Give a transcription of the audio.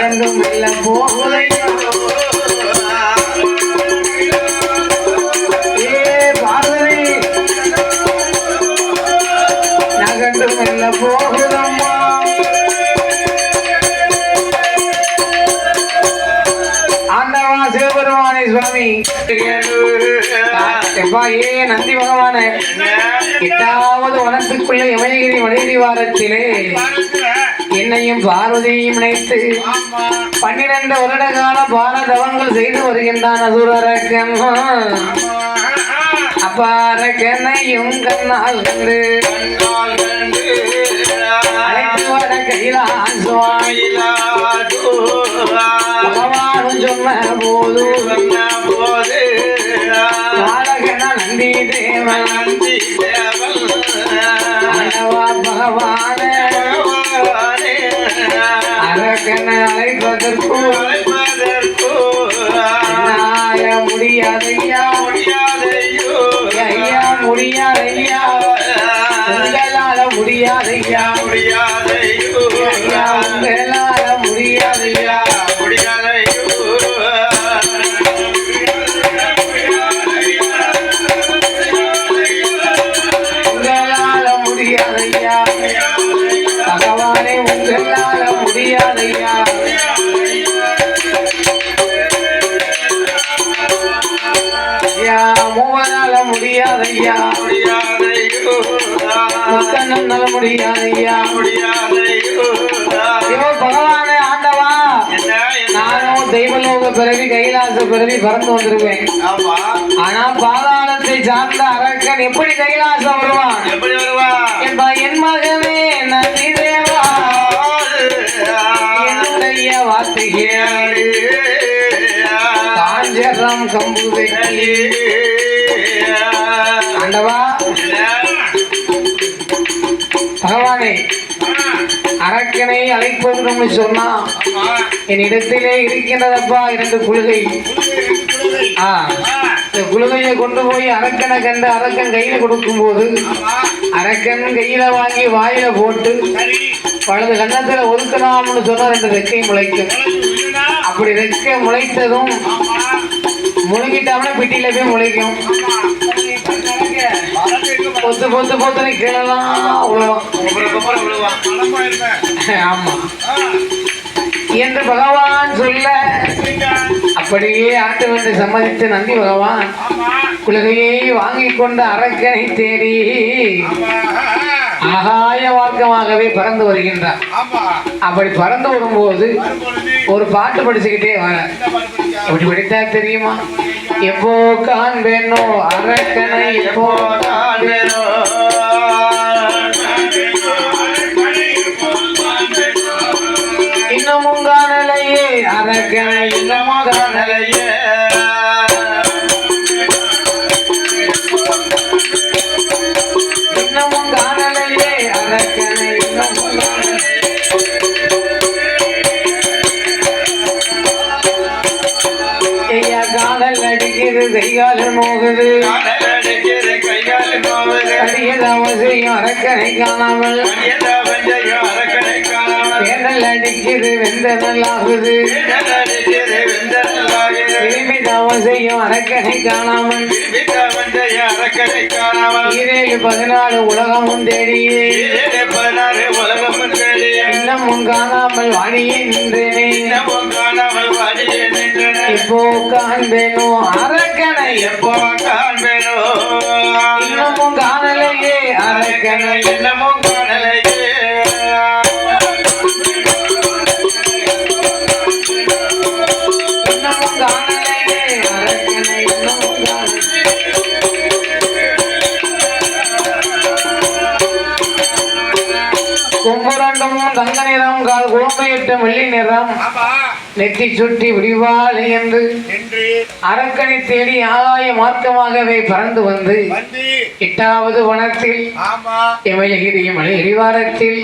நகர்ந்தும் மெல்ல போகுதையோ பார்வதி நகர்ந்தும் மெல்ல போகுதம்மா ஆண்டவா சிவபெருமானே சுவாமி ஏ நந்தி பகவான 8வது வனத்துக்குள்ள யமகிரி மலையடி வாரத்திலே என்னையும் பார்வதியையும் நினைத்து 12 வருட கால பாரதவங்கள் செய்து வருகின்றான் அசுரரக்கன் அப்பாரக்கனையும் கண்ணால் கண்டு அழைத்து வர கைலாசுவாமி பகவானும் சொன்ன போது நந்தி தேவன் பகவான அரக்கன அழைப்பதற்கு முடியாதையா ஐயா முடியாதையா உங்களால முடியாதையா ஐயா உங்களால முடியாதையா பகவானே உங்களால முடியாதையா மூவனால முடியாதையா முத்தனால முடியாதையா பகவானே ஆண்டவா நானும் தெய்வலோக பிறவி கைலாச பிறவி பறந்து வந்திருவேன் ஆனா பாதாளத்தை சார்ந்த அரக்கன் எப்படி கைலாசம் வருவான் என் மகனே நந்தி தேவா என்னுடைய வார்த்தைகள் காஞ்சரம் கம்பு வெட்டி ஆண்டவா பகவானே அரக்கனை அழைப்பது சொன்னா என்னிடத்திலே இருக்கின்றதப்பா 2 குழுகை இந்த குழுகையை கொண்டு போய் அரக்கனை கண்டு அரக்கன் கையில கொடுக்கும் போது அரக்கன் கையில வாங்கி வாயில போட்டு வலது கன்னத்துல ஒதுக்கலாம்னு சொன்னா 2 ரெக்கை முளைக்கும் அப்படி ரெக்கை முளைத்ததும் முழுங்கிட்டாமனா பிட்டியில போய் முளைக்கும் பொத்து பொத்து பொத்துன்னு கீழலாம் விழுவான் ஆமா என்று பகவான் சொல்ல அப்படியே ஆட்டு வந்து சம்மதித்து நந்தி பகவான் குலகையை வாங்கி கொண்ட அரக்கனை தேடி ஆகாய மார்க்கமாகவே பறந்து வருகின்றார் அப்படி பறந்து வரும்போது ஒரு பாட்டு படிச்சுக்கிட்டே வர அப்படி படித்தா தெரியுமா எப்போ காண்பேனோ அரக்கனை எப்போ காண்பேனோ இன்னமும் காணலையே அரக்கனை இன்னமும் காணலையே இன்னமும் காணலையே அரக்கனை இன்னமும் காதல் அடிக்கிறது கைகாலம் நோகுது அடியதாவசையும் அரக்கனை காணாமல் தேடல் அடிக்கிறது வெந்தனல் ஆகுது திரும்பி தாவசையும் அரக்கனை காணாமல் 14 உலகமும் தேடியே இன்னமும் காணாமல் வாடியே நின்றேனே எப்போ காண்பேனோ அரக்கனை எப்போ காண்பேனோ இன்னமும் காணலையே அரக்கனை இன்னமும் காணலையே இன்னமும் காணலையே அரக்கனை இன்னமும் கொம்புரண்டும் தங்க நிறம் கால் குழம்பையிட்ட வெள்ளி நிறம் நெற்றி சுட்டி விடிவாள் என்று அரக்கனை தேடி ஆகாய மார்க்கமாகவே பறந்து வந்து 8வது வனத்தில் யமகிரி மலை அடிவாரத்தில்